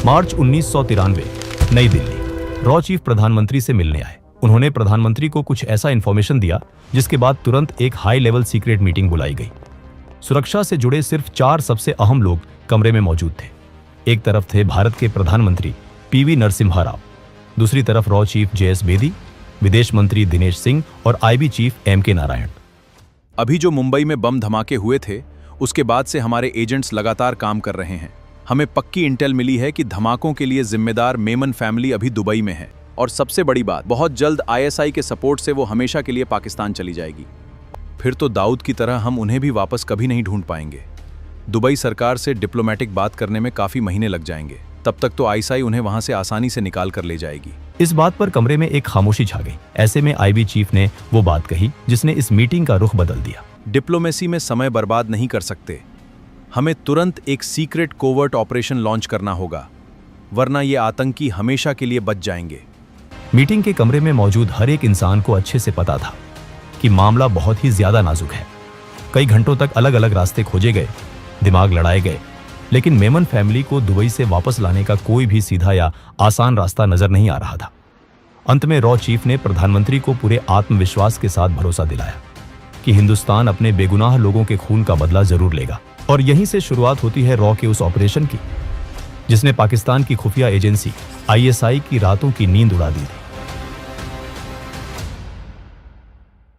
मार्च 1993, नई Delhi. Raw chief प्रधानमंत्री से मिलने आए। उन्होंने प्रधानमंत्री को कुछ ऐसा इन्फॉर्मेशन दिया जिसके बाद तुरंत एक हाई लेवल सीक्रेट मीटिंग बुलाई गई। सुरक्षा से जुड़े सिर्फ 4 सबसे अहम लोग कमरे में मौजूद थे। एक तरफ थे भारत के प्रधानमंत्री पीवी नरसिम्हा राव, दूसरी तरफ रॉ चीफ जेएस बेदी, विदेश मंत्री दिनेश सिंह और आईबी चीफ एमके नारायण। अभी जो मुंबई में बम धमाके हुए थे, उसके बाद से हमारे एजेंट्स लगातार काम कर रहे हैं। हमें पक्की इंटेल मिली है कि धमाकों के लिए जिम्मेदार मेमन फैमिली अभी दुबई में है। और सबसे बड़ी बात, बहुत जल्द आईएसआई के सपोर्ट से वो हमेशा के लिए पाकिस्तान चली जाएगी। फिर तो दाऊद की तरह हम उन्हें भी वापस कभी नहीं ढूंढ पाएंगे। दुबई सरकार से डिप्लोमेटिक बात करने में काफी महीने लग जाएंगे। तब तक तो आईएसआई उन्हें वहां से आसानी से निकाल कर ले जाएगी। इस बात पर कमरे में एक खामोशी छा गई। ऐसे में आईबी चीफ ने वो बात कही जिसने इस मीटिंग का रुख बदल दिया। डिप्लोमेसी में समय बर्बाद नहीं कर सकते। हमें तुरंत एक सीक्रेट कोवर्ट ऑपरेशन लॉन्च करना होगा, वरना ये आतंकी हमेशा के लिए बच जाएंगे। मीटिंग के कमरे में मौजूद हर एक इंसान को अच्छे से पता था कि मामला बहुत ही ज्यादा नाजुक है। कई घंटों तक अलग अलग रास्ते खोजे गए, दिमाग लड़ाए गए, लेकिन मेमन फैमिली को दुबई से वापस लाने का कोई भी सीधा या आसान रास्ता नजर नहीं आ रहा था। अंत में रॉ चीफ ने प्रधानमंत्री को पूरे आत्मविश्वास के साथ भरोसा दिलाया कि हिंदुस्तान अपने बेगुनाह लोगों के खून का बदला जरूर लेगा। और यहीं से शुरुआत होती है रॉ के उस ऑपरेशन की जिसने पाकिस्तान की खुफिया एजेंसी आईएसआई की रातों की नींद उड़ा दी थी।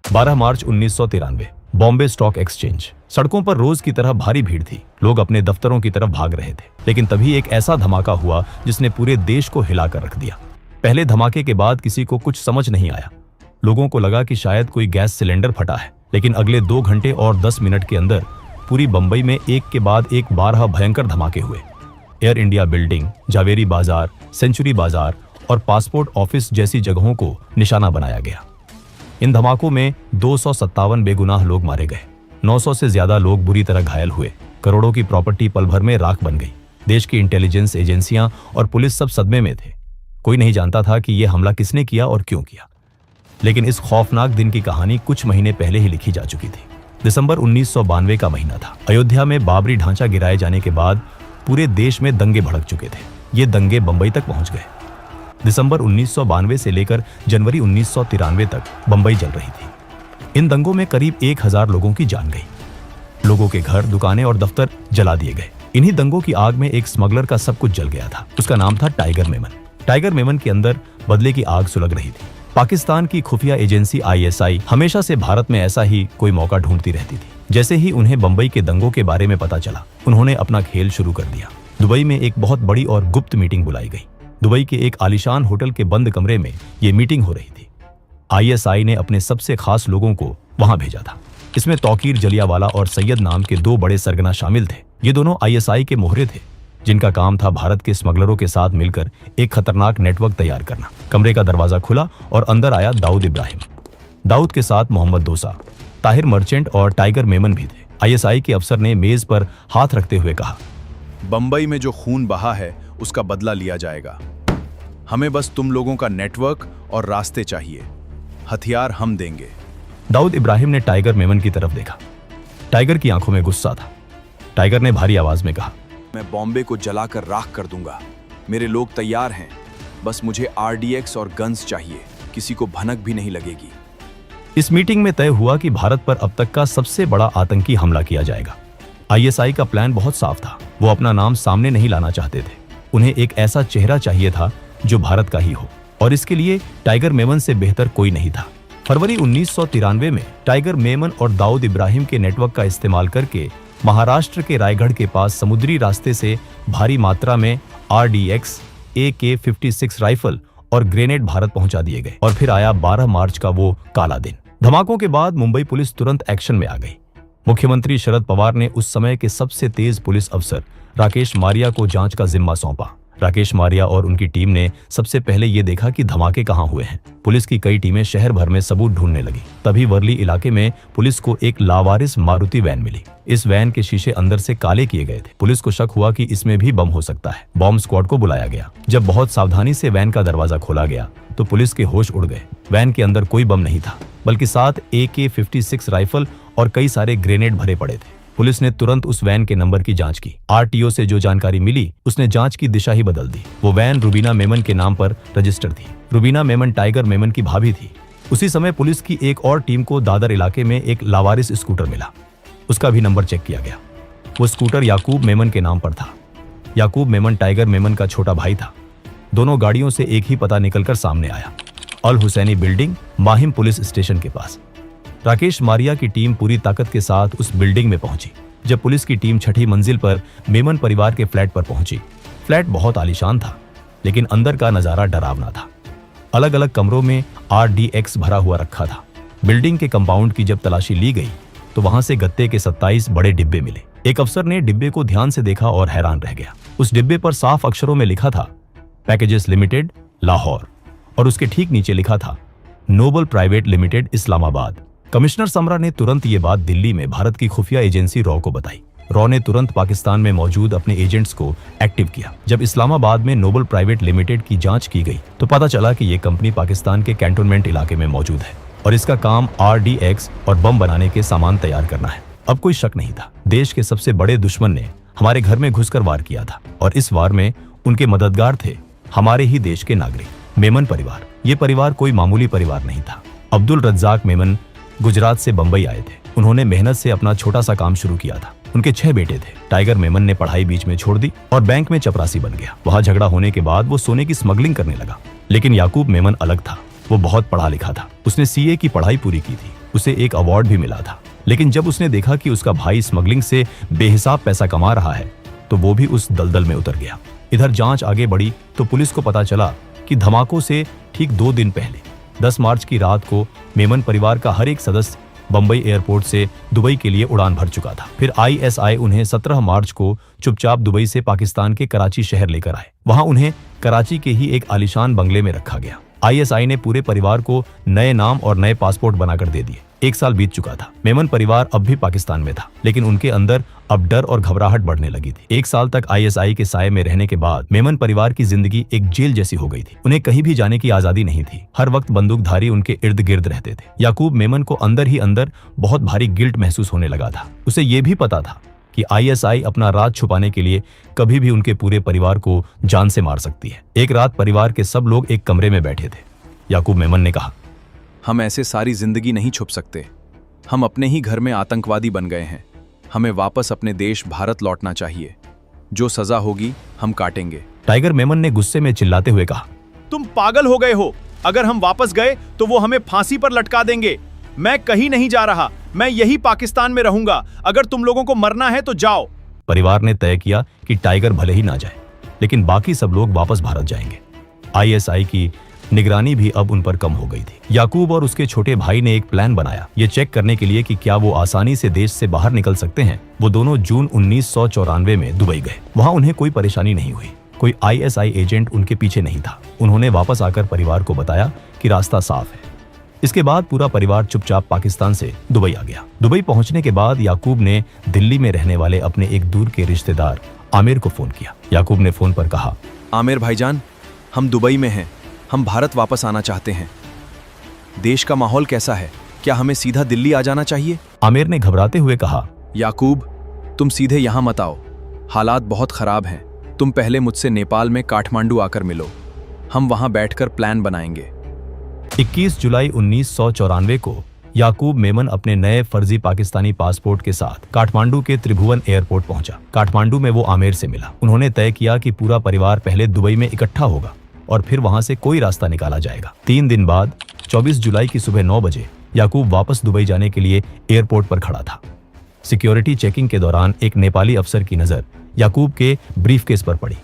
12 मार्च 1993, बॉम्बे स्टॉक एक्सचेंज। सड़कों पर रोज की तरह भारी भीड़ थी। लोग अपने दफ्तरों की तरफ भाग रहे थे। लेकिन तभी एक ऐसा धमाका हुआ जिसने पूरे देश को हिलाकर रख दिया। पहले धमाके के बाद किसी को कुछ समझ नहीं आया। लोगों को लगा कि शायद कोई गैस सिलेंडर फटा है, लेकिन अगले 2 घंटे और 10 मिनट के अंदर पूरी बंबई में एक के बाद एक 12 भयंकर धमाके हुए। एयर इंडिया बिल्डिंग, जावेरी बाजार, सेंचुरी बाजार और पासपोर्ट ऑफिस जैसी जगहों को निशाना बनाया गया। इन धमाकों में 257 बेगुनाह लोग मारे गए। 900 से ज्यादा लोग बुरी तरह घायल हुए। करोड़ों की प्रॉपर्टी पल भर में राख बन गई। देश की इंटेलिजेंस एजेंसियां और पुलिस सब सदमे में थे। कोई नहीं जानता था कि यह हमला किसने किया और क्यों किया। लेकिन इस खौफनाक दिन की कहानी कुछ महीने पहले ही लिखी जा चुकी थी। दिसंबर 1992 का महीना था। अयोध्या में बाबरी ढांचा गिराए जाने के बाद पूरे देश में दंगे भड़क चुके थे। ये दंगे बंबई तक पहुंच गए। दिसंबर 1992 से लेकर जनवरी 1993 तक बंबई जल रही थी। इन दंगों में करीब 1000 लोगों की जान गई। लोगों के घर, दुकानें और दफ्तर जला दिए गए। इन्हीं दंगों की आग में एक स्मगलर का सब कुछ जल गया था। उसका नाम था टाइगर मेमन। टाइगर मेमन के अंदर बदले की आग सुलग रही थी। पाकिस्तान की खुफिया एजेंसी आईएसआई हमेशा से भारत में ऐसा ही कोई मौका ढूंढती रहती थी। जैसे ही उन्हें बंबई के दंगों के बारे में पता चला, उन्होंने अपना खेल शुरू कर दिया। दुबई में एक बहुत बड़ी और गुप्त मीटिंग बुलाई गई। दुबई के एक आलीशान होटल के बंद कमरे में ये मीटिंग हो रही थी। आईएसआई ने अपने सबसे खास लोगों को वहां भेजा था। इसमें तौकीर जलियावाला और सैयद नाम के 2 बड़े सरगना शामिल थे। ये दोनों आईएसआई के मोहरे थे, जिनका काम था भारत के स्मगलरों के साथ मिलकर एक खतरनाक नेटवर्क तैयार करना। कमरे का दरवाजा खुला और अंदर आया दाऊद इब्राहिम। दाऊद के साथ मोहम्मद दोसा, ताहिर मर्चेंट और टाइगर मेमन भी थे। आईएसआई के अफसर ने मेज पर हाथ रखते हुए कहा, बंबई में जो खून बहा है उसका बदला लिया जाएगा। हमें बस तुम लोगों का नेटवर्क और रास्ते चाहिए। हथियार हम देंगे। दाऊद इब्राहिम ने टाइगर मेमन की तरफ देखा। टाइगर की आंखों में गुस्सा था। टाइगर ने भारी आवाज में कहा, मैं बॉम्बे को जलाकर राख कर दूंगा। मेरे लोग तैयार हैं। बस मुझे आरडीएक्स और गन्स चाहिए। किसी को भनक भी नहीं लगेगी। इस मीटिंग में तय हुआ कि भारत पर अब तक का सबसे बड़ा आतंकी हमला किया जाएगा। आईएसआई का प्लान बहुत साफ था। वो अपना नाम सामने नहीं लाना चाहते थे। उन्हें एक ऐसा चेहरा चाहिए था जो भारत का ही हो, और इसके लिए टाइगर मेमन से बेहतर कोई नहीं था। फरवरी 1993 में टाइगर मेमन और दाऊद इब्राहिम के नेटवर्क का इस्तेमाल करके महाराष्ट्र के रायगढ़ के पास समुद्री रास्ते से भारी मात्रा में आरडीएक्स, AK-56 राइफल और ग्रेनेड भारत पहुंचा दिए गए। और फिर आया 12 मार्च का वो काला दिन। धमाकों के बाद मुंबई पुलिस तुरंत एक्शन में आ गई। मुख्यमंत्री शरद पवार ने उस समय के सबसे तेज पुलिस अफसर राकेश मारिया को जांच का जिम्मा सौंपा। राकेश मारिया और उनकी टीम ने सबसे पहले ये देखा कि धमाके कहां हुए हैं। पुलिस की कई टीमें शहर भर में सबूत ढूंढने लगी। तभी वर्ली इलाके में पुलिस को एक लावारिस मारुति वैन मिली। इस वैन के शीशे अंदर से काले किए गए थे। पुलिस को शक हुआ कि इसमें भी बम हो सकता है। बॉम्ब स्क्वाड को बुलाया गया। जब बहुत सावधानी से वैन का दरवाजा खोला गया तो पुलिस के होश उड़ गए। वैन के अंदर कोई बम नहीं था, बल्कि 7 AK-56 राइफल और कई सारे ग्रेनेड भरे पड़े थे। पुलिस ने तुरंत उस वैन के नंबर की जांच की। आरटीओ से जो जानकारी मिली उसने जांच की दिशा ही बदल दी। वो वैन रुबीना मेमन के नाम पर रजिस्टर थी। रुबीना मेमन टाइगर मेमन की भाभी थी। उसी समय पुलिस की एक और टीम को दादर इलाके में एक लावारिस स्कूटर मिला। उसका भी नंबर चेक किया गया। वो स्कूटर याकूब मेमन के नाम पर था। याकूब मेमन टाइगर मेमन का छोटा भाई था। दोनों गाड़ियों से एक ही पता निकलकर सामने आया, Al Husaini building, Mahim police station के पास। राकेश मारिया की टीम पूरी ताकत के साथ उस बिल्डिंग में पहुंची। जब पुलिस की टीम छठी मंजिल पर मेमन परिवार के फ्लैट पर पहुंची, फ्लैट बहुत आलीशान था, लेकिन अंदर का नजारा डरावना था। अलग अलग कमरों में RDX भरा हुआ रखा था। बिल्डिंग के कंपाउंड की जब तलाशी ली गई तो वहां से गत्ते के 27 बड़े डिब्बे मिले। एक अफसर ने डिब्बे को ध्यान से देखा और हैरान रह गया। उस डिब्बे पर साफ अक्षरों में लिखा था पैकेजेस लिमिटेड, लाहौर, और उसके ठीक नीचे लिखा था noble private limited, Islamabad. Commissioner Samra ने तुरंत ये बात दिल्ली में भारत की खुफिया एजेंसी रॉ को बताई। रॉ ने तुरंत पाकिस्तान में मौजूद अपने एजेंट्स को एक्टिव किया। जब इस्लामाबाद में नोबल प्राइवेट लिमिटेड की जांच की गई तो पता चला कि ये कंपनी पाकिस्तान के कैंटोनमेंट इलाके में मौजूद है और इसका काम RDX और बम बनाने के सामान तैयार करना है। अब कोई शक नहीं था, देश के सबसे बड़े दुश्मन ने हमारे घर में घुसकर वार किया था और इस वार में उनके मददगार थे हमारे ही देश के नागरिक, मेमन परिवार। ये परिवार कोई मामूली परिवार नहीं था। अब्दुल रज्जाक मेमन गुजरात से बंबई आए थे। उन्होंने मेहनत से अपना छोटा सा काम शुरू किया था। उनके 6 बेटे थे। टाइगर मेमन ने पढ़ाई बीच में छोड़ दी और बैंक में चपरासी बन गया। वहां झगड़ा होने के बाद वो सोने की स्मगलिंग करने लगा। लेकिन याकूब मेमन अलग था। वो बहुत पढ़ा लिखा था। उसने CA की पढ़ाई पूरी की थी। उसे एक अवार्ड भी मिला था। लेकिन जब उसने देखा कि उसका भाई स्मगलिंग से बेहिसाब पैसा कमा रहा है तो वो भी उस दलदल में उतर गया। इधर जांच आगे बढ़ी तो पुलिस को पता चला कि धमाकों से ठीक 2 दिन पहले 10 मार्च की रात को मेमन परिवार का हर एक सदस्य बंबई एयरपोर्ट से दुबई के लिए उड़ान भर चुका था। फिर ISI उन्हें 17 मार्च को चुपचाप दुबई से पाकिस्तान के कराची शहर लेकर आए। वहां उन्हें कराची के ही एक आलीशान बंगले में रखा गया। ISI ने पूरे परिवार को नए नाम और नए पासपोर्ट बनाकर दे दिए। 1 साल बीत चुका था। मेमन परिवार अब भी पाकिस्तान में था, लेकिन उनके अंदर अब डर और घबराहट बढ़ने लगी थी। 1 साल तक ISI के साये में रहने के बाद मेमन परिवार की जिंदगी एक जेल जैसी हो गई थी। उन्हें कहीं भी जाने की आजादी नहीं थी। हर वक्त बंदूकधारी उनके इर्द गिर्द रहते थे। याकूब मेमन को अंदर ही अंदर बहुत भारी गिल्ट महसूस होने लगा था। उसे ये भी पता था कि ISI अपना राज छुपाने के लिए कभी भी उनके पूरे परिवार को जान से मार सकती है। एक रात परिवार के सब लोग एक कमरे में बैठे थे। याकूब मेमन ने कहा, हम ऐसे सारी जिंदगी नहीं छुप सकते। हम अपने ही घर में आतंकवादी बन गए हैं। हमें वापस अपने देश भारत लौटना चाहिए। जो सजा होगी हम काटेंगे। टाइगर मेमन ने गुस्से में चिल्लाते हुए कहा, तुम पागल हो गए हो। अगर हम वापस गए तो वो हमें फांसी पर लटका देंगे। मैं कहीं नहीं जा रहा। मैं यही पाकिस्तान में रहूंगा। अगर तुम लोगों को मरना है तो जाओ। परिवार ने तय किया कि टाइगर भले ही ना जाए, लेकिन बाकी सब लोग वापस भारत जाएंगे। ISI की निगरानी भी अब उन पर कम हो गई थी। याकूब और उसके छोटे भाई ने एक प्लान बनाया, ये चेक करने के लिए कि क्या वो आसानी से देश से बाहर निकल सकते हैं। वो दोनों जून 1994 में दुबई गए। वहां उन्हें कोई परेशानी नहीं हुई। कोई ISI एजेंट उनके पीछे नहीं था। उन्होंने वापस आकर परिवार को बताया कि रास्ता साफ है। इसके बाद पूरा परिवार चुपचाप पाकिस्तान से दुबई आ गया। दुबई पहुंचने के बाद याकूब ने दिल्ली में रहने वाले अपने एक दूर के रिश्तेदार आमिर को फोन किया। याकूब ने फोन पर कहा, आमिर भाईजान, हम दुबई में हैं। हम भारत वापस आना चाहते हैं। देश का माहौल कैसा है? क्या हमें सीधा दिल्ली आ जाना चाहिए? आमिर ने घबराते हुए कहा, याकूब, तुम सीधे यहाँ मत आओ। हालात बहुत खराब हैं। तुम पहले मुझसे नेपाल में काठमांडू आकर मिलो। हम वहां बैठकर प्लान बनाएंगे। 21 जुलाई 1994 को याकूब मेमन अपने नए फर्जी पाकिस्तानी पासपोर्ट के साथ काठमांडू के त्रिभुवन एयरपोर्ट पहुंचा। काठमांडू में वो आमिर से मिला। उन्होंने तय किया कि पूरा परिवार पहले दुबई में इकट्ठा होगा और फिर वहां से कोई रास्ता निकाला जाएगा। 3 दिन बाद 24 जुलाई की सुबह 9 बजे याकूब वापस दुबई जाने के लिए एयरपोर्ट पर खड़ा था। सिक्योरिटी चेकिंग के दौरान एक नेपाली अफसर की नजर याकूब के ब्रीफकेस पर पड़ी।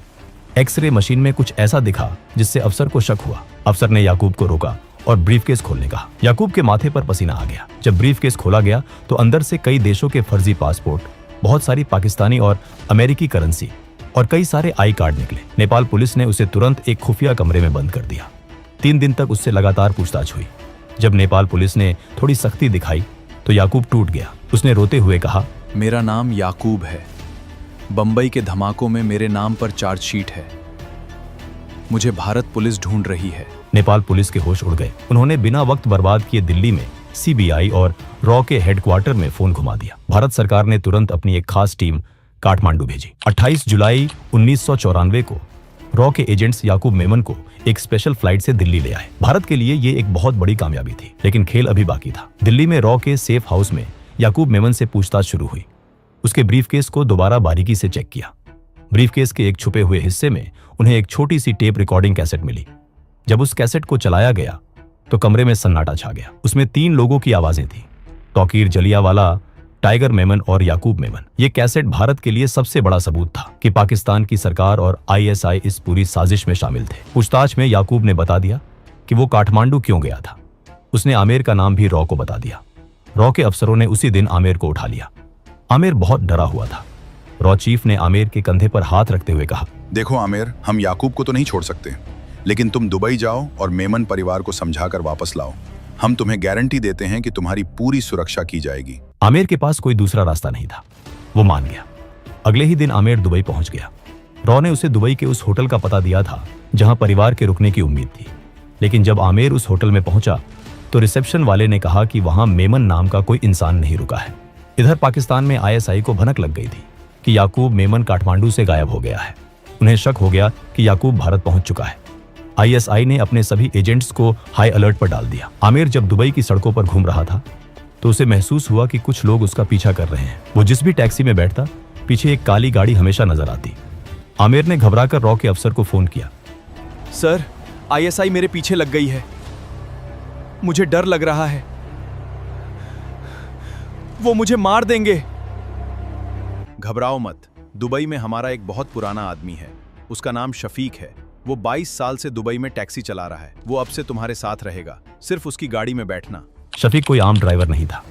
एक्सरे मशीन में कुछ ऐसा दिखा जिससे अफसर को शक हुआ। अफसर ने याकूब को रोका और ब्रीफकेस खोलने कहा। याकूब के माथे पर पसीना आ गया। जब ब्रीफकेस खोला गया तो अंदर से कई देशों के फर्जी पासपोर्ट, बहुत सारी पाकिस्तानी और अमेरिकी करेंसी और कई सारे आई कार्ड निकले। नेपाल पुलिस ने उसे तुरंत एक खुफिया कमरे में बंद कर दिया। 3 दिन तक उससे लगातार पूछताछ हुई। जब नेपाल पुलिस ने थोड़ी सख्ती दिखाई तो याकूब टूट गया। उसने रोते हुए कहा, मेरा नाम याकूब है। बंबई के धमाकों में मेरे नाम पर चार्जशीट है। मुझे भारत पुलिस ढूंढ रही है। नेपाल पुलिस के होश उड़ गए। उन्होंने बिना वक्त बर्बाद किए दिल्ली में CBI और रॉ के हेडक्वार्टर में फोन घुमा दिया। भारत सरकार ने तुरंत अपनी एक खास टीम काठमांडू भेजी। 28 जुलाई 1994 को रॉ के एजेंट्स याकूब मेमन को एक स्पेशल फ्लाइट से दिल्ली ले आए। भारत के लिए ये एक बहुत बड़ी कामयाबी थी, लेकिन खेल अभी बाकी था। दिल्ली में रॉ के सेफ हाउस में याकूब मेमन से पूछताछ शुरू हुई। उसके ब्रीफकेस को दोबारा बारीकी से चेक किया। ब्रीफकेस के एक छुपे हुए हिस्से में उन्हें एक छोटी सी टेप रिकॉर्डिंग कैसेट मिली। जब उस कैसेट को चलाया गया तो कमरे में सन्नाटा छा गया। उसमें 3 लोगों की आवाजें थी, तौकीर जलियावाला, टाइगर मेमन और याकूब मेमन। ये कैसेट भारत के लिए सबसे बड़ा सबूत था कि पाकिस्तान की सरकार और आईएसआई इस पूरी साजिश में शामिल थे। पूछताछ में याकूब ने बता दिया कि वो काठमांडू क्यों गया था। उसने आमिर का नाम भी रॉ को बता दिया। रॉ के अफसरों ने उसी दिन आमिर को उठा लिया। आमिर बहुत डरा हुआ था। रॉ चीफ ने आमिर के कंधे पर हाथ रखते हुए कहा, देखो आमिर, हम याकूब को तो नहीं छोड़ सकते, लेकिन तुम दुबई जाओ और मेमन परिवार को समझाकर वापस लाओ। हम तुम्हें गारंटी देते हैं कि तुम्हारी पूरी सुरक्षा की जाएगी। आमिर के पास कोई दूसरा रास्ता नहीं था। वो मान गया। अगले ही दिन आमिर दुबई पहुंच गया। रॉ ने उसे दुबई के उस होटल का पता दिया था जहां परिवार के रुकने की उम्मीद थी, लेकिन जब आमिर उस होटल में पहुंचा तो रिसेप्शन वाले ने कहा कि वहां मेमन नाम का कोई इंसान नहीं रुका है। इधर पाकिस्तान में आईएसआई को भनक लग गई थी कि याकूब मेमन काठमांडू से गायब हो गया है। उन्हें शक हो गया कि याकूब भारत पहुंच चुका है। आईएसआई ने अपने सभी एजेंट्स को हाई अलर्ट पर डाल दिया। आमिर जब दुबई की सड़कों पर घूम रहा था तो उसे महसूस हुआ कि कुछ लोग उसका पीछा कर रहे हैं। वो जिस भी टैक्सी में बैठता, पीछे एक काली गाड़ी हमेशा नजर आती। आमिर ने घबराकर रॉ के अफसर को फोन किया। सर, आईएसआई मेरे पीछे लग गई है। मुझे डर लग रहा है, वो मुझे मार देंगे। घबराओ मत, दुबई में हमारा एक बहुत पुराना आदमी है। उसका नाम शफीक है। वो 22 साल से दुबई में टैक्सी चला रहा है। वो अब से तुम्हारे साथ रहेगा, सिर्फ उसकी गाड़ी में बैठना। शफीक कोई आम ड्राइवर नहीं था।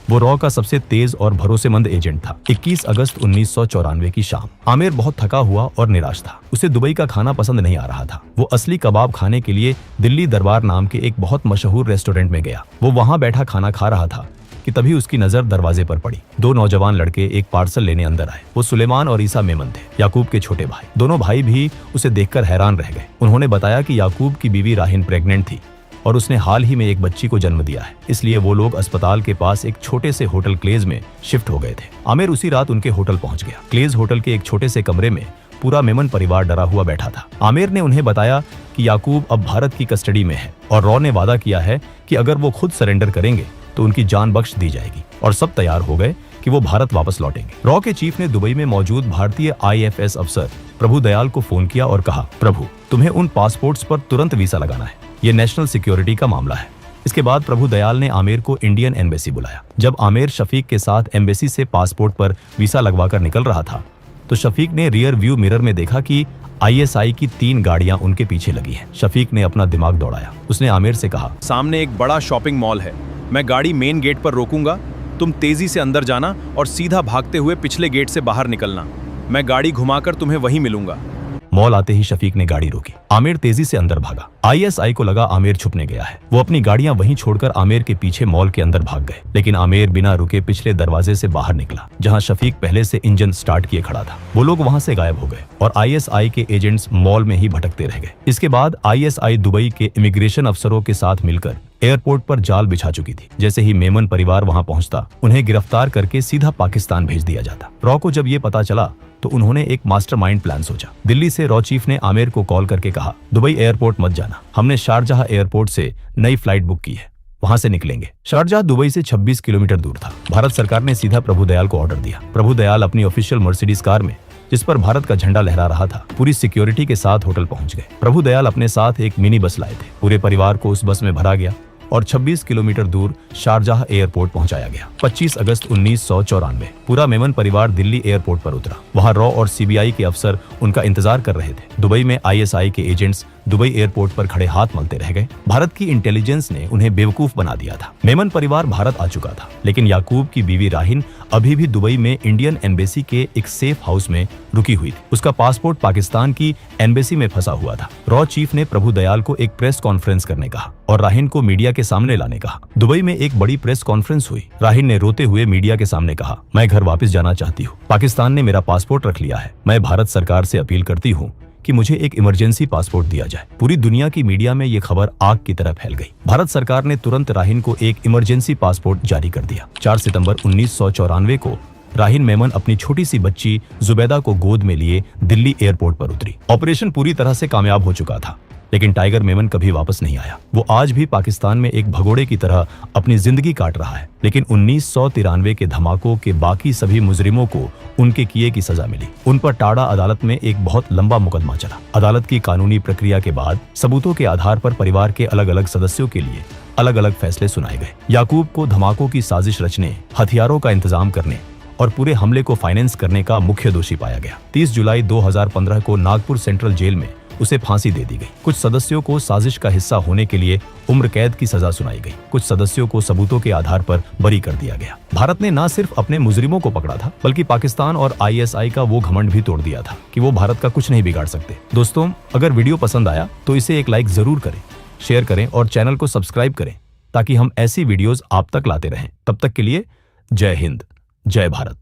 वो रॉ का सबसे तेज और भरोसेमंद एजेंट था। 21 अगस्त 1994 की शाम आमिर बहुत थका हुआ और निराश था। उसे दुबई का खाना पसंद नहीं आ रहा था। वो असली कबाब खाने के लिए दिल्ली दरबार नाम के एक बहुत मशहूर रेस्टोरेंट में गया। वो वहां बैठा खाना खा रहा था कि तभी उसकी नजर दरवाजे पर पड़ी। 2 नौजवान लड़के एक पार्सल लेने अंदर आए। वो सुलेमान और ईसा मेमन थे, याकूब के छोटे भाई। दोनों भाई भी उसे देखकर हैरान रह गए। उन्होंने बताया कि याकूब की बीवी राहिन प्रेग्नेंट थी और उसने हाल ही में एक बच्ची को जन्म दिया है, इसलिए वो लोग अस्पताल के पास एक छोटे से होटल क्लेज में शिफ्ट हो गए थे। आमिर उसी रात उनके होटल पहुंच गया। क्लेज होटल के एक छोटे से कमरे में पूरा मेमन परिवार डरा हुआ बैठा था। आमिर ने उन्हें बताया कि याकूब अब भारत की कस्टडी में है और रॉ ने वादा किया है कि अगर वो खुद सरेंडर करेंगे तो उनकी जान बख्श दी जाएगी। और सब तैयार हो गए कि वो भारत वापस लौटेंगे। रॉ के चीफ ने दुबई में मौजूद भारतीय आईएफएस अफसर प्रभु दयाल को फोन किया और कहा, प्रभु, तुम्हें उन पासपोर्ट्स पर तुरंत वीसा लगाना है। ये नेशनल सिक्योरिटी का मामला है। इसके बाद प्रभु दयाल ने आमिर को इंडियन एम्बेसी बुलाया। जब आमिर शफीक के साथ एम्बेसी से पासपोर्ट पर वीसा लगवाकर निकल रहा था तो शफीक ने रियर व्यू मिरर में देखा कि आईएसआई की 3 गाड़ियां उनके पीछे लगी हैं। शफीक ने अपना दिमाग दौड़ाया। उसने आमिर से कहा, सामने एक बड़ा शॉपिंग मॉल है। मैं गाड़ी मेन गेट पर रोकूंगा, तुम तेजी से अंदर जाना और सीधा भागते हुए पिछले गेट से बाहर निकलना। मैं गाड़ी घुमाकर तुम्हें वहीं मिलूंगा। मॉल आते ही शफीक ने गाड़ी रोकी। आमिर तेजी से अंदर भागा। आईएसआई को लगा आमिर छुपने गया है। वो अपनी गाड़ियां वहीं छोड़कर आमिर के पीछे मॉल के अंदर भाग गए, लेकिन आमिर बिना रुके पिछले दरवाजे से बाहर निकला जहां शफीक पहले से इंजन स्टार्ट किए खड़ा था। वो लोग वहां से गायब हो गए और आईएसआई के एजेंट्स मॉल में ही भटकते रह गए। इसके बाद आईएसआई दुबई के इमिग्रेशन अफसरों के साथ मिलकर एयरपोर्ट पर जाल बिछा चुकी थी। जैसे ही मेमन परिवार वहां पहुंचता, उन्हें गिरफ्तार करके सीधा पाकिस्तान भेज दिया जाता। रॉ को जब ये पता चला तो उन्होंने एक मास्टरमाइंड प्लान सोचा। दिल्ली से रॉ चीफ ने आमिर को कॉल करके कहा, दुबई एयरपोर्ट मत जाना, हमने शारजाह एयरपोर्ट से नई फ्लाइट बुक की है, वहां से निकलेंगे। शारजाह दुबई से 26 किलोमीटर दूर था। भारत सरकार ने सीधा प्रभु दयाल को ऑर्डर दिया। प्रभु दयाल अपनी ऑफिशियल मर्सिडीज कार में, जिस पर भारत का झंडा लहरा रहा था, पूरी सिक्योरिटी के साथ होटल पहुंच गए। प्रभु दयाल अपने साथ एक मिनी बस लाए थे। पूरे परिवार को उस बस में भरा गया और 26 किलोमीटर दूर शारजाह एयरपोर्ट पहुंचाया गया। 25 अगस्त 1994 पूरा मेमन परिवार दिल्ली एयरपोर्ट पर उतरा। वहां रॉ और सीबीआई के अफसर उनका इंतजार कर रहे थे। दुबई में आईएसआई के एजेंट्स दुबई एयरपोर्ट पर खड़े हाथ मलते रह गए। भारत की इंटेलिजेंस ने उन्हें बेवकूफ बना दिया था। मेमन परिवार भारत आ चुका था, लेकिन याकूब की बीवी राहिन अभी भी दुबई में इंडियन एम्बेसी के एक सेफ हाउस में रुकी हुई थी। उसका पासपोर्ट पाकिस्तान की एम्बेसी में फंसा हुआ था। रॉ चीफ ने प्रभु दयाल को एक प्रेस कॉन्फ्रेंस करने कहा और राहिन को मीडिया के सामने लाने कहा। दुबई में एक बड़ी प्रेस कॉन्फ्रेंस हुई। राहिन ने रोते हुए मीडिया के सामने कहा, मैं घर वापस जाना चाहती हूँ। पाकिस्तान ने मेरा पासपोर्ट रख लिया है। मैं भारत सरकार से अपील करती हूँ कि मुझे एक इमरजेंसी पासपोर्ट दिया जाए। पूरी दुनिया की मीडिया में ये खबर आग की तरह फैल गई। भारत सरकार ने तुरंत राहीन को एक इमरजेंसी पासपोर्ट जारी कर दिया। 4 सितंबर 1994 को राहीन मेमन अपनी छोटी सी बच्ची जुबैदा को गोद में लिए दिल्ली एयरपोर्ट पर उतरी। ऑपरेशन पूरी तरह से कामयाब हो चुका था, लेकिन टाइगर मेमन कभी वापस नहीं आया। वो आज भी पाकिस्तान में एक भगोड़े की तरह अपनी जिंदगी काट रहा है। लेकिन 1993 के धमाकों के बाकी सभी मुजरिमों को उनके किए की सजा मिली। उन पर टाडा अदालत में एक बहुत लंबा मुकदमा चला। अदालत की कानूनी प्रक्रिया के बाद सबूतों के आधार पर परिवार के अलग अलग सदस्यों के लिए अलग अलग फैसले सुनाए गए। याकूब को धमाकों की साजिश रचने, हथियारों का इंतजाम करने और पूरे हमले को फाइनेंस करने का मुख्य दोषी पाया गया। 30 जुलाई 2015 को नागपुर सेंट्रल जेल में उसे फांसी दे दी गई। कुछ सदस्यों को साजिश का हिस्सा होने के लिए उम्र कैद की सजा सुनाई गई। कुछ सदस्यों को सबूतों के आधार पर बरी कर दिया गया। भारत ने न सिर्फ अपने मुजरिमों को पकड़ा था, बल्कि पाकिस्तान और ISI का वो घमंड भी तोड़ दिया था कि वो भारत का कुछ नहीं बिगाड़ सकते। दोस्तों, अगर वीडियो पसंद आया तो इसे एक लाइक जरूर करें, शेयर करें और चैनल को सब्सक्राइब करें, ताकि हम ऐसी वीडियोस आप तक लाते रहें। तब तक के लिए जय हिंद, जय भारत।